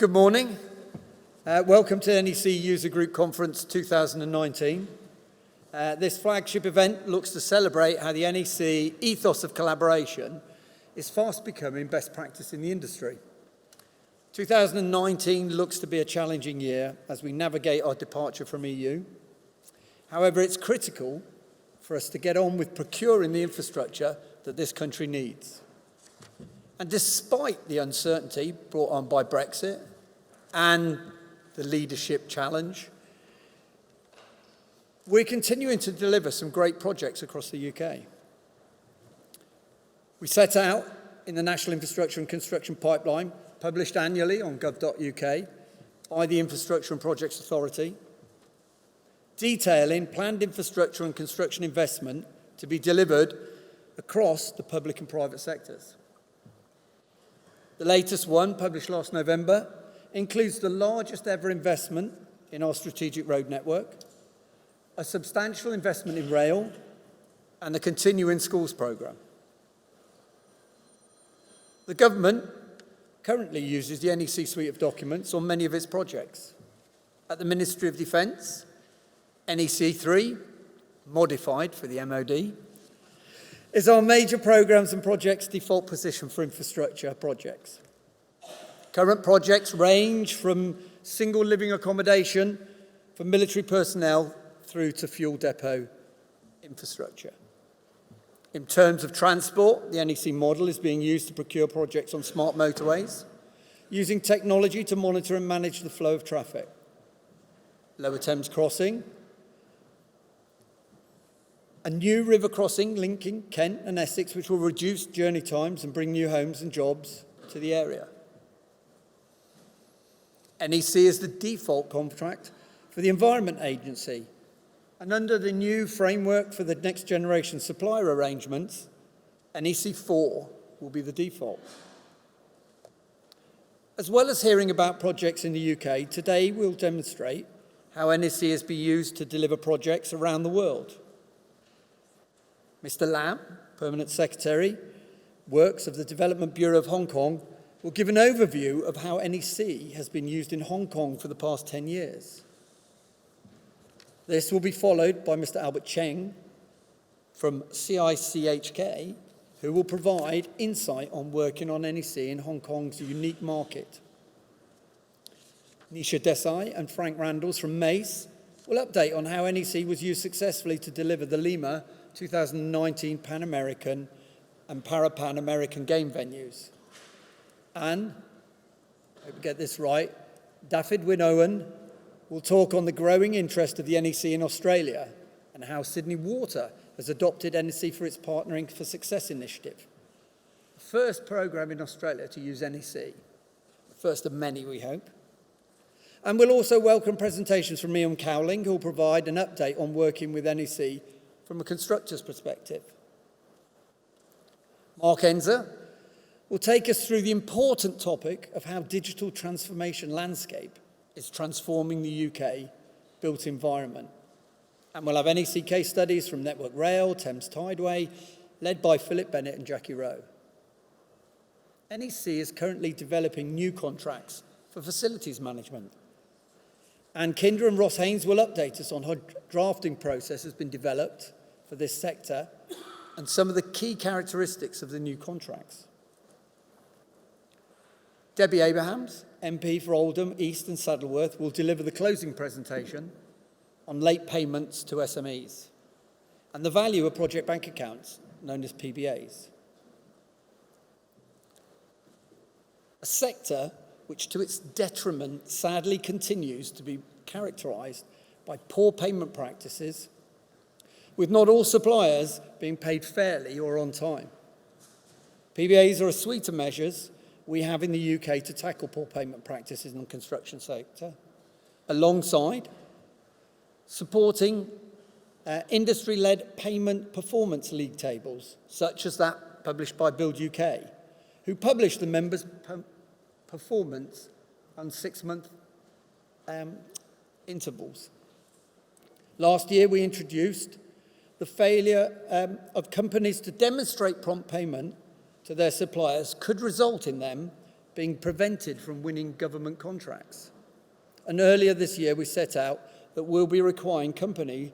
Good morning. Welcome to NEC User Group Conference 2019. This flagship event looks to celebrate how the NEC ethos of collaboration is fast becoming best practice in the industry. 2019 looks to be a challenging year as we navigate our departure from EU. However, it's critical for us to get on with procuring the infrastructure that this country needs. And despite the uncertainty brought on by Brexit and the leadership challenge, we're continuing to deliver some great projects across the UK. We set out in the National Infrastructure and Construction Pipeline, published annually on gov.uk by the Infrastructure and Projects Authority, detailing planned infrastructure and construction investment to be delivered across the public and private sectors. The latest one, published last November, includes the largest ever investment in our strategic road network, a substantial investment in rail, and the Continuing Schools programme. The government currently uses the NEC suite of documents on many of its projects. At the Ministry of Defence, NEC3, modified for the MOD, is our major programmes and projects default position for infrastructure projects. Current projects range from single living accommodation for military personnel through to fuel depot infrastructure. In terms of transport, the NEC model is being used to procure projects on smart motorways, using technology to monitor and manage the flow of traffic. Lower Thames Crossing, a new river crossing linking Kent and Essex, which will reduce journey times and bring new homes and jobs to the area. NEC is the default contract for the Environment Agency, and under the new framework for the next generation supplier arrangements, NEC4 will be the default. As well as hearing about projects in the UK, today we'll demonstrate how NEC has been used to deliver projects around the world. Mr. Lam, Permanent Secretary, Works of the Development Bureau of Hong Kong, will give an overview of how NEC has been used in Hong Kong for the past 10 years. This will be followed by Mr. Albert Cheng from CICHK, who will provide insight on working on NEC in Hong Kong's unique market. Nisha Desai and Frank Randalls from MACE will update on how NEC was used successfully to deliver the Lima 2019 Pan American and Para-Pan American game venues. And, I hope we get this right, David Winowen will talk on the growing interest of the NEC in Australia and how Sydney Water has adopted NEC for its Partnering for Success initiative. The first programme in Australia to use NEC, the first of many, we hope. And we'll also welcome presentations from Ian Cowling, who will provide an update on working with NEC from a constructor's perspective. Mark Enzer will take us through the important topic of how digital transformation landscape is transforming the UK built environment. And we'll have NEC case studies from Network Rail, Thames Tideway, led by Philip Bennett and Jackie Rowe. NEC is currently developing new contracts for facilities management. And Kinder and Ross Haynes will update us on how drafting process has been developed for this sector and some of the key characteristics of the new contracts. Debbie Abrahams, MP for Oldham, East and Saddleworth, will deliver the closing presentation on late payments to SMEs and the value of project bank accounts, known as PBAs. A sector which, to its detriment, sadly continues to be characterised by poor payment practices, with not all suppliers being paid fairly or on time. PBAs are a suite of measures we have in the UK to tackle poor payment practices in the construction sector, alongside supporting industry-led payment performance league tables, such as that published by Build UK, who publish the members' performance on 6-month intervals. Last year, we introduced the failure of companies to demonstrate prompt payment to their suppliers could result in them being prevented from winning government contracts. And earlier this year, we set out that we'll be requiring company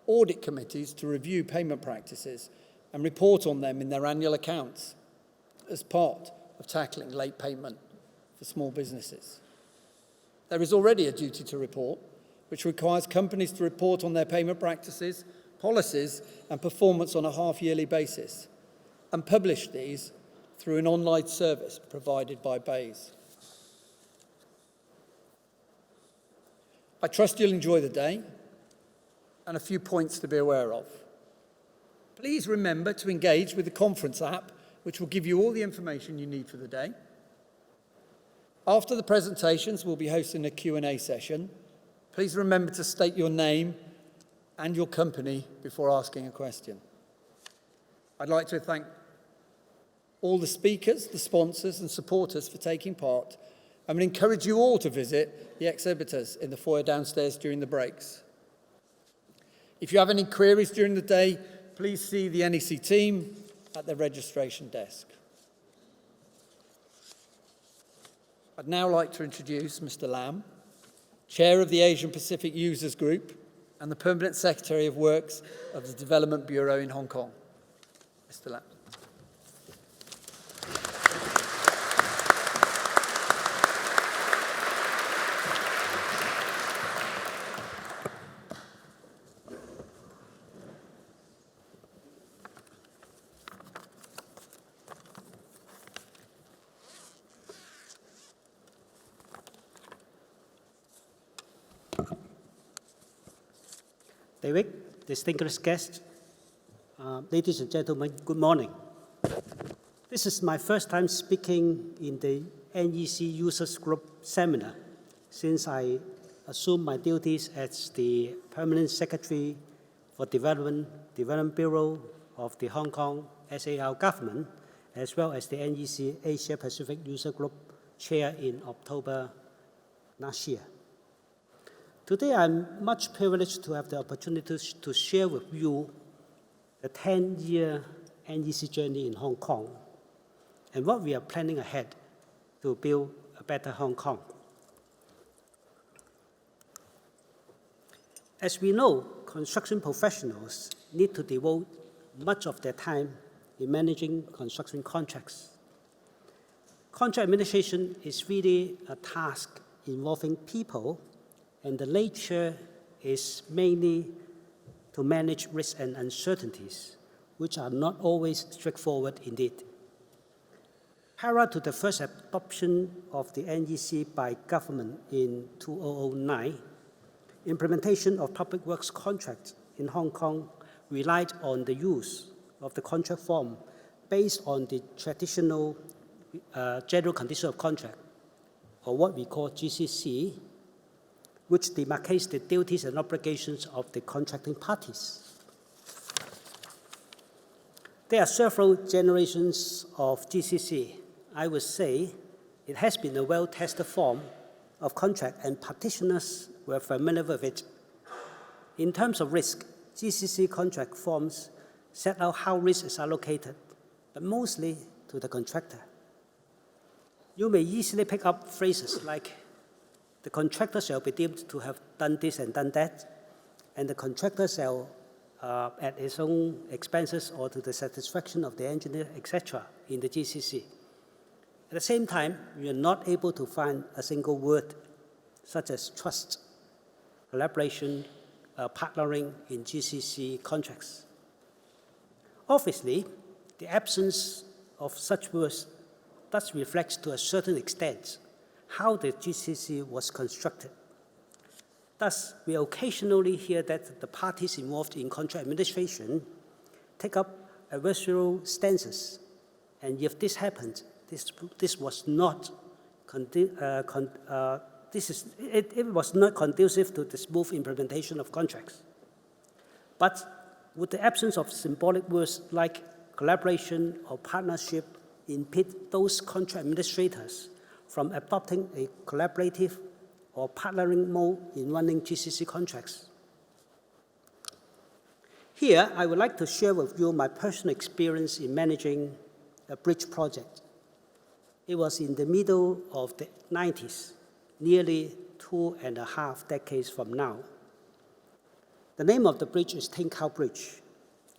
audit committees to review payment practices and report on them in their annual accounts as part of tackling late payment for small businesses. There is already a duty to report, which requires companies to report on their payment practices, policies, and performance on a half-yearly basis, and publish these through an online service provided by BEIS. I trust you'll enjoy the day, and a few points to be aware of. Please remember to engage with the conference app, which will give you all the information you need for the day. After the presentations, we'll be hosting a Q&A session. Please remember to state your name and your company before asking a question. I'd like to thank all the speakers, the sponsors and supporters for taking part, and would encourage you all to visit the exhibitors in the foyer downstairs during the breaks. If you have any queries during the day, please see the NEC team at the registration desk. I'd now like to introduce Mr. Lam, Chair of the Asian Pacific Users Group and the Permanent Secretary of Works of the Development Bureau in Hong Kong. Mr. Lam. David, distinguished guests, ladies and gentlemen, good morning. This is my first time speaking in the NEC Users Group seminar since I assumed my duties as the Permanent Secretary for Development Bureau of the Hong Kong SAR government, as well as the NEC Asia Pacific User Group Chair in October last year. Today, I'm much privileged to have the opportunity to share with you the 10-year NEC journey in Hong Kong and what we are planning ahead to build a better Hong Kong. As we know, construction professionals need to devote much of their time in managing construction contracts. Contract administration is really a task involving people, and the nature is mainly to manage risks and uncertainties, which are not always straightforward indeed. Prior to the first adoption of the NEC by government in 2009, implementation of public works contracts in Hong Kong relied on the use of the contract form based on the traditional general condition of contract, or what we call GCC, which demarcates the duties and obligations of the contracting parties. There are several generations of GCC. I would say it has been a well-tested form of contract, and practitioners were familiar with it. In terms of risk, GCC contract forms set out how risk is allocated, but mostly to the contractor. You may easily pick up phrases like, the contractor shall be deemed to have done this and done that, and the contractor shall, at his own expenses or to the satisfaction of the engineer, etc., in the GCC. At the same time, we are not able to find a single word such as trust, collaboration, partnering in GCC contracts. Obviously, the absence of such words thus reflects to a certain extent how the GCC was constructed. Thus, we occasionally hear that the parties involved in contract administration take up adversarial stances, and if this happened, it was not conducive to the smooth implementation of contracts. But would the absence of symbolic words like collaboration or partnership impede those contract administrators from adopting a collaborative or partnering mode in running GCC contracts? Here, I would like to share with you my personal experience in managing a bridge project. It was in the middle of the 90s, nearly 2.5 decades from now. The name of the bridge is Tin Cow Bridge,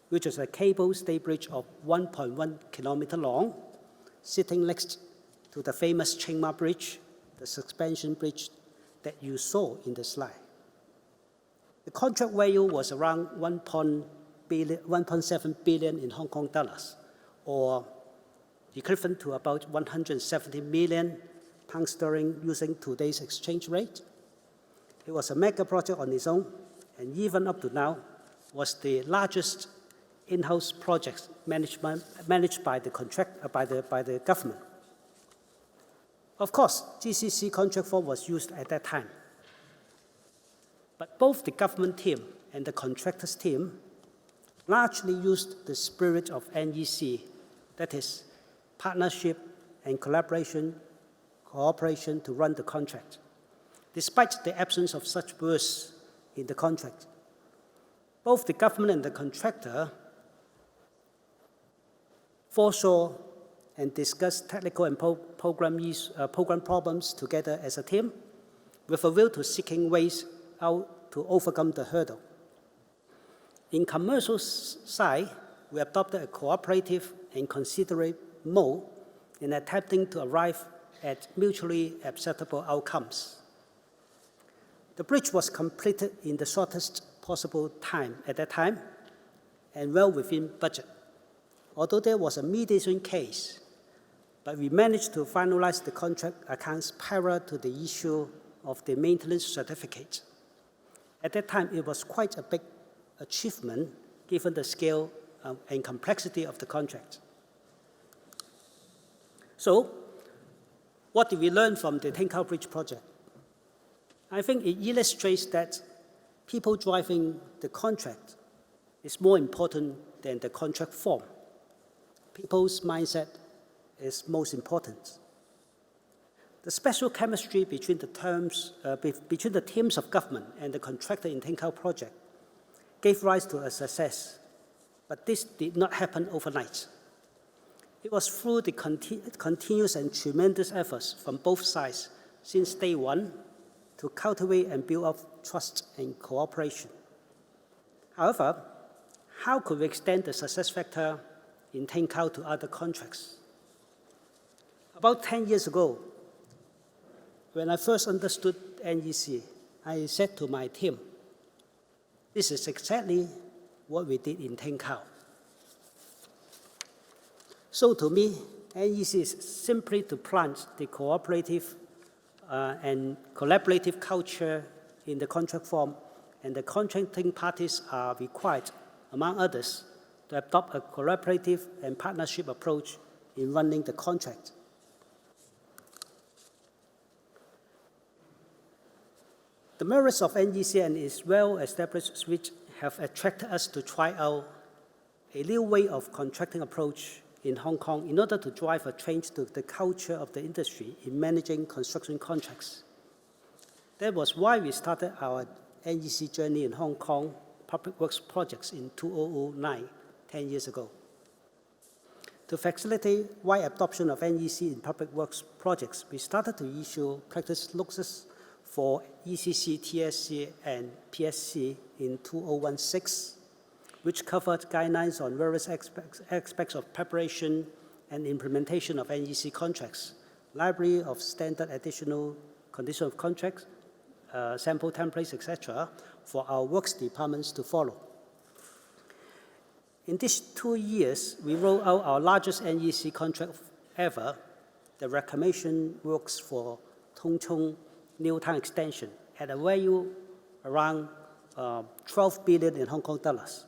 which is a cable-stayed bridge of 1.1 kilometer long, sitting next to the famous Chiang Mai Bridge, the suspension bridge that you saw in the slide. The contract value was around 1.7 billion in Hong Kong dollars, or equivalent to about 170 million pounds sterling using today's exchange rate. It was a mega project on its own, and even up to now, was the largest in-house project managed by the government. Of course, GCC contract form was used at that time. But both the government team and the contractors team largely used the spirit of NEC, that is, partnership and cooperation to run the contract, despite the absence of such words in the contract. Both the government and the contractor foresaw and discussed technical and program problems together as a team, with a will to seeking ways out to overcome the hurdle. In commercial side, we adopted a cooperative and considerate mode in attempting to arrive at mutually acceptable outcomes. The bridge was completed in the shortest possible time at that time and well within budget. Although there was a mediation case, but we managed to finalize the contract accounts prior to the issue of the maintenance certificate. At that time, it was quite a big achievement given the scale and complexity of the contract. So, what did we learn from the Tin Cow Bridge project? I think it illustrates that people driving the contract is more important than the contract form. People's mindset is most important. The special chemistry between the teams of government and the contractor in Tin Cow project gave rise to a success, but this did not happen overnight. It was through the continuous and tremendous efforts from both sides since day one to cultivate and build up trust and cooperation. However, how could we extend the success factor in Tin Cow to other contracts? About 10 years ago, when I first understood NEC, I said to my team, this is exactly what we did in Tin Cow. So to me, NEC is simply to plant the cooperative and collaborative culture in the contract form, and the contracting parties are required, among others, to adopt a collaborative and partnership approach in running the contract. The merits of NGC and its well-established switch have attracted us to try out a new way of contracting approach in Hong Kong in order to drive a change to the culture of the industry in managing construction contracts. That was why we started our NGC journey in Hong Kong public works projects in 2009, 10 years ago. To facilitate wide adoption of NGC in public works projects, we started to issue practice notices for ECC, TSC, and PSC in 2016, which covered guidelines on various aspects of preparation and implementation of NGC contracts, library of standard additional condition of contracts, sample templates, etc., for our works departments to follow. In these 2 years, we rolled out our largest NGC contract ever, the reclamation works for Tung Chung New Town Extension, at a value around 12 billion in Hong Kong dollars,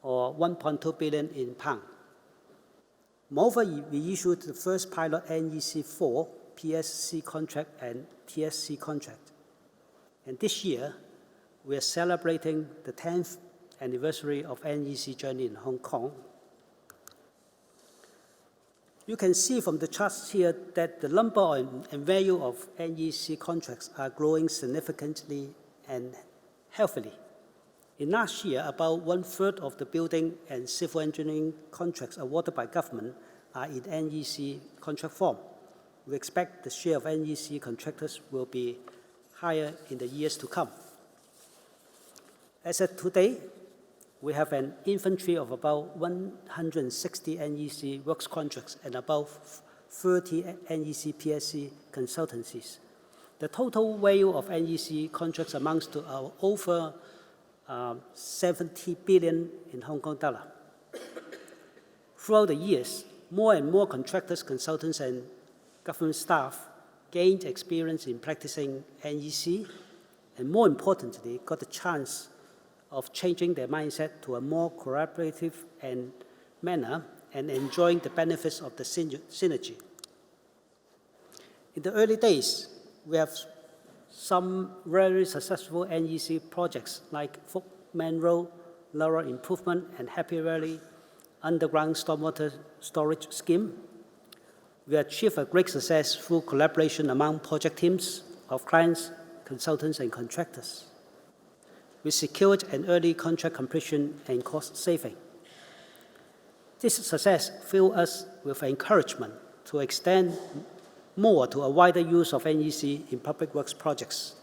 or 1.2 billion in pound. Moreover, we issued the first pilot NEC4 PSC contract and TSC contract. And this year, we are celebrating the 10th anniversary of NEC journey in Hong Kong. You can see from the charts here that the number and value of NEC contracts are growing significantly and healthily. In last year, about 1/3 of the building and civil engineering contracts awarded by government are in NEC contract form, we expect the share of NEC contractors will be higher in the years to come. As of today, we have an inventory of about 160 NEC works contracts and about 30 NEC PSC consultancies. The total value of NEC contracts amounts to over 70 billion in Hong Kong dollar. Throughout the years, more and more contractors, consultants, and government staff gained experience in practicing NEC, and more importantly, got the chance of changing their mindset to a more collaborative manner and enjoying the benefits of the synergy. In the early days, we have some very successful NEC projects like Fook Man Road, Laurel Improvement, and Happy Valley Underground Stormwater Storage Scheme. We achieved a great success through collaboration among project teams of clients, consultants, and contractors. We secured an early contract completion and cost saving. This success filled us with encouragement to extend more to a wider use of NEC in public works projects.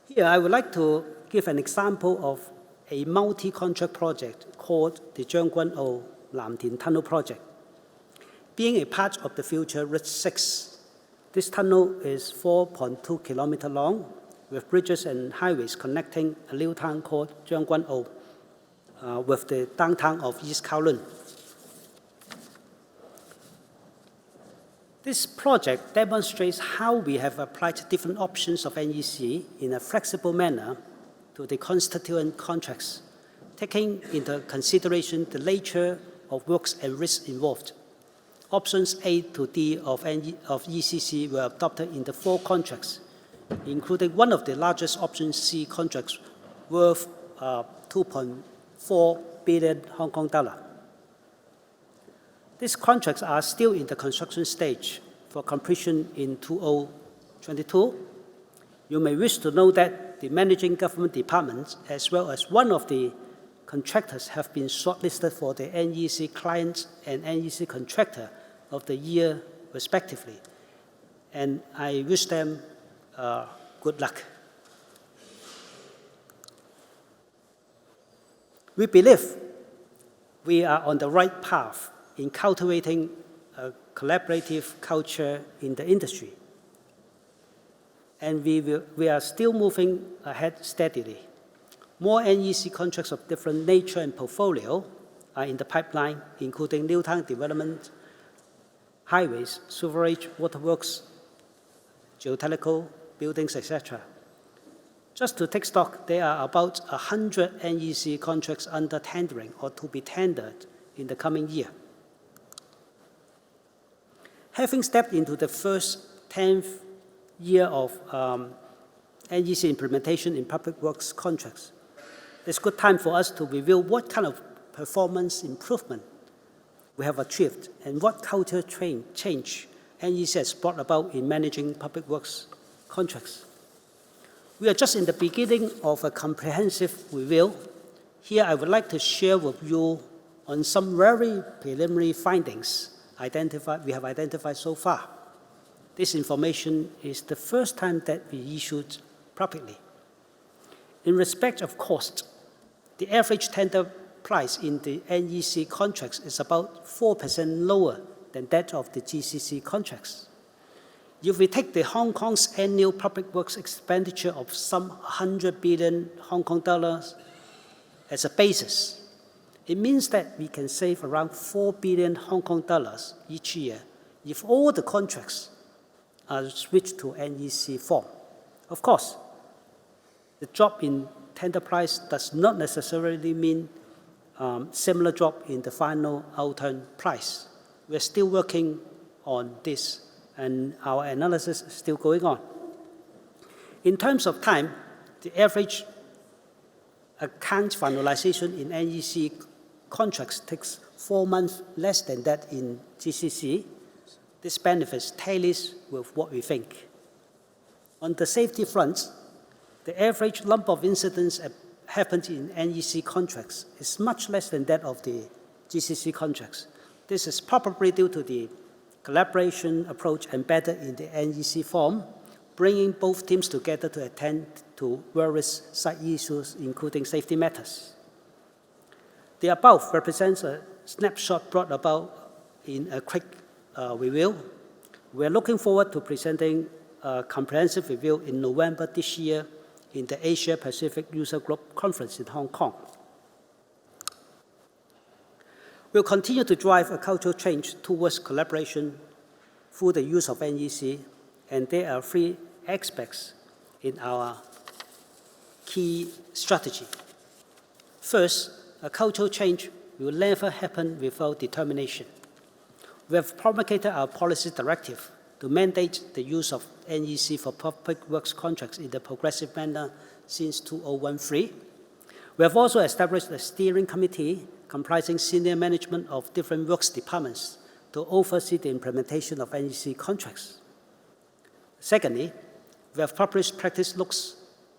Here, I would like to give an example of a multi-contract project called the Jiang Guan O Lam Tin Tunnel Project. Being a part of the future Route 6, this tunnel is 4.2 kilometers long, with bridges and highways connecting a new town called Jiang Guan O with the downtown of East Kowloon. This project demonstrates how we have applied different options of NEC in a flexible manner to the constituent contracts, taking into consideration the nature of works and risks involved. Options A to D of ECC were adopted in the 4 contracts, including one of the largest option C contracts worth 2.4 billion Hong Kong dollar. These contracts are still in the construction stage for completion in 2022. You may wish to know that the managing government departments, as well as one of the contractors, have been shortlisted for the NEC Client and NEC Contractor of the Year, respectively. And I wish them good luck. We believe we are on the right path in cultivating a collaborative culture in the industry. And we are still moving ahead steadily. More NEC contracts of different nature and portfolio are in the pipeline, including new town development, highways, sewerage, waterworks, geotechnical, buildings, etc. Just to take stock, there are about 100 NEC contracts under tendering or to be tendered in the coming year. Having stepped into the first 10th year of NEC implementation in public works contracts, it's a good time for us to review what kind of performance improvement we have achieved and what culture change NEC has brought about in managing public works contracts. We are just in the beginning of a comprehensive review. Here, I would like to share with you on some very preliminary findings we have identified so far. This information is the first time that we issued publicly. In respect of cost, the average tender price in the NEC contracts is about 4% lower than that of the GCC contracts. If we take the Hong Kong's annual public works expenditure of some 100 billion Hong Kong dollars as a basis, it means that we can save around 4 billion Hong Kong dollars each year if all the contracts are switched to NEC form. Of course, the drop in tender price does not necessarily mean similar drop in the final outturn price. We're still working on this, and our analysis is still going on. In terms of time, the average account finalization in NEC contracts takes 4 months less than that in GCC. This benefits tallies with what we think. On the safety front, the average number of incidents happened in NEC contracts is much less than that of the GCC contracts. This is probably due to the collaboration approach embedded in the NEC form, bringing both teams together to attend to various site issues, including safety matters. The above represents a snapshot brought about in a quick review. We are looking forward to presenting a comprehensive review in November this year in the Asia Pacific User Group Conference in Hong Kong. We'll continue to drive a cultural change towards collaboration through the use of NEC, and there are three aspects in our key strategy. First, a cultural change will never happen without determination. We have promulgated our policy directive to mandate the use of NEC for public works contracts in a progressive manner since 2013. We have also established a steering committee comprising senior management of different works departments to oversee the implementation of NGC contracts. Secondly, we have published practice looks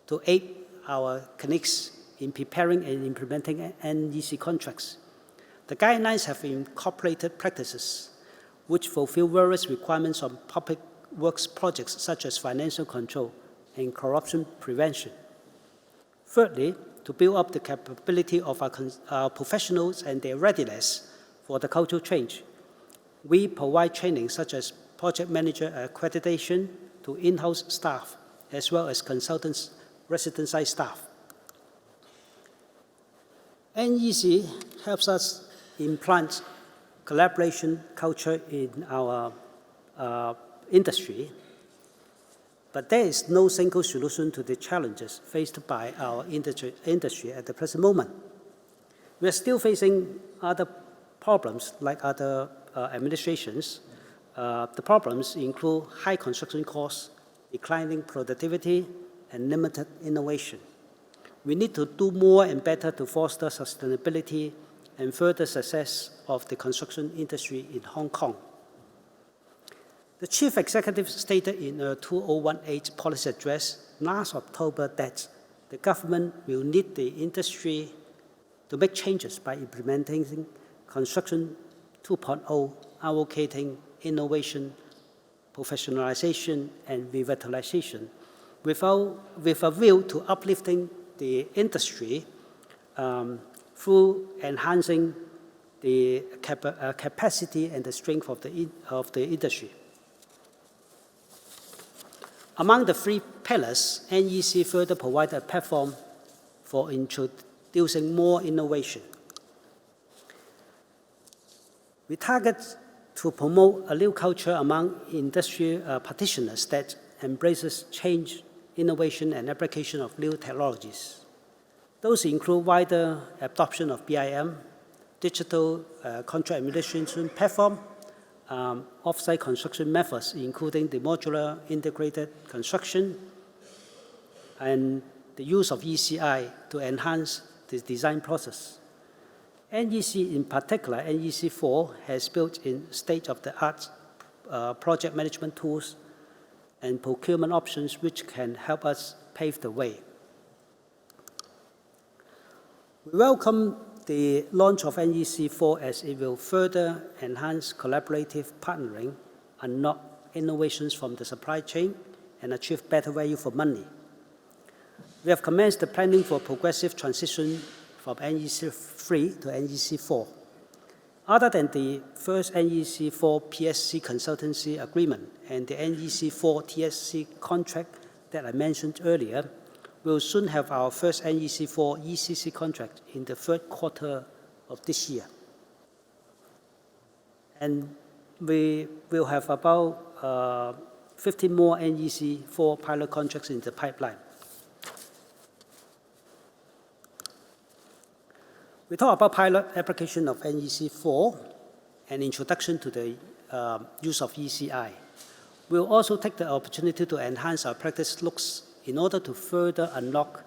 to aid our colleagues in preparing and implementing NGC contracts. The guidelines have incorporated practices which fulfill various requirements on public works projects such as financial control and corruption prevention. Thirdly, to build up the capability of our professionals and their readiness for the cultural change, we provide training such as project manager accreditation to in-house staff, as well as consultants, resident site staff. NEC helps us implant collaboration culture in our industry, but there is no single solution to the challenges faced by our industry at the present moment. We are still facing other problems like other administrations. The problems include high construction costs, declining productivity, and limited innovation. We need to do more and better to foster sustainability and further success of the construction industry in Hong Kong. The Chief Executive stated in a 2018 policy address last October that the government will need the industry to make changes by implementing Construction 2.0, allocating innovation, professionalization, and revitalization, with a view to uplifting the industry through enhancing the capacity and the strength of the industry. Among the three pillars, NEC further provides a platform for introducing more innovation. We target to promote a new culture among industry practitioners that embraces change, innovation, and application of new technologies. Those include wider adoption of BIM, digital contract administration platform, off-site construction methods, including the modular integrated construction, and the use of ECI to enhance the design process. NEC, in particular, NEC 4 has built in state-of-the-art project management tools and procurement options which can help us pave the way. We welcome the launch of NEC 4 as it will further enhance collaborative partnering, unlock innovations from the supply chain, and achieve better value for money. We have commenced the planning for progressive transition from NEC 3 to NEC 4. Other than the first NEC 4 PSC consultancy agreement and the NEC 4 TSC contract that I mentioned earlier, we will soon have our first NEC 4 ECC contract in the third quarter of this year. And we will have about 15 more NEC 4 pilot contracts in the pipeline. We talk about pilot application of NEC 4 and introduction to the use of ECI. We will also take the opportunity to enhance our practice looks in order to further unlock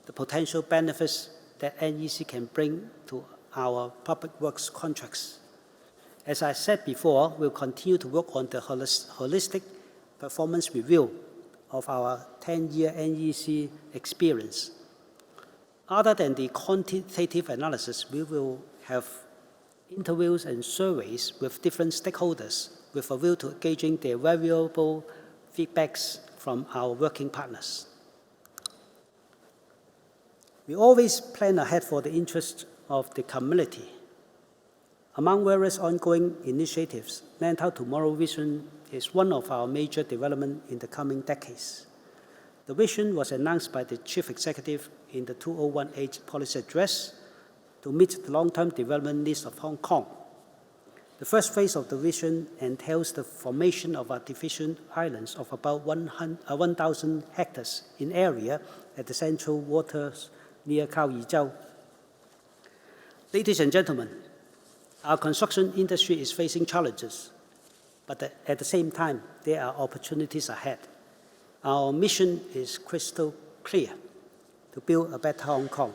the potential benefits that NEC can bring to our public works contracts. As I said before, we'll continue to work on the holistic performance review of our 10-year NEC experience. Other than the quantitative analysis, we will have interviews and surveys with different stakeholders with a view to gauging their valuable feedbacks from our working partners. We always plan ahead for the interest of the community. Among various ongoing initiatives, Lantau Tomorrow Vision is one of our major developments in the coming decades. The vision was announced by the Chief Executive in the 2018 Policy Address to meet the long-term development needs of Hong Kong. The first phase of the vision entails the formation of artificial islands of about 1,000 hectares in area at the central waters near Kaoyizhou. Ladies and gentlemen, our construction industry is facing challenges, but at the same time, there are opportunities ahead. Our mission is crystal clear: to build a better Hong Kong.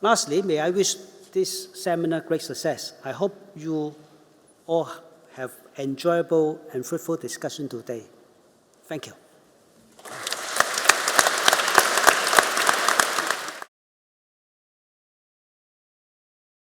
Lastly, may I wish this seminar great success. I hope you all have enjoyable and fruitful discussion today. Thank you.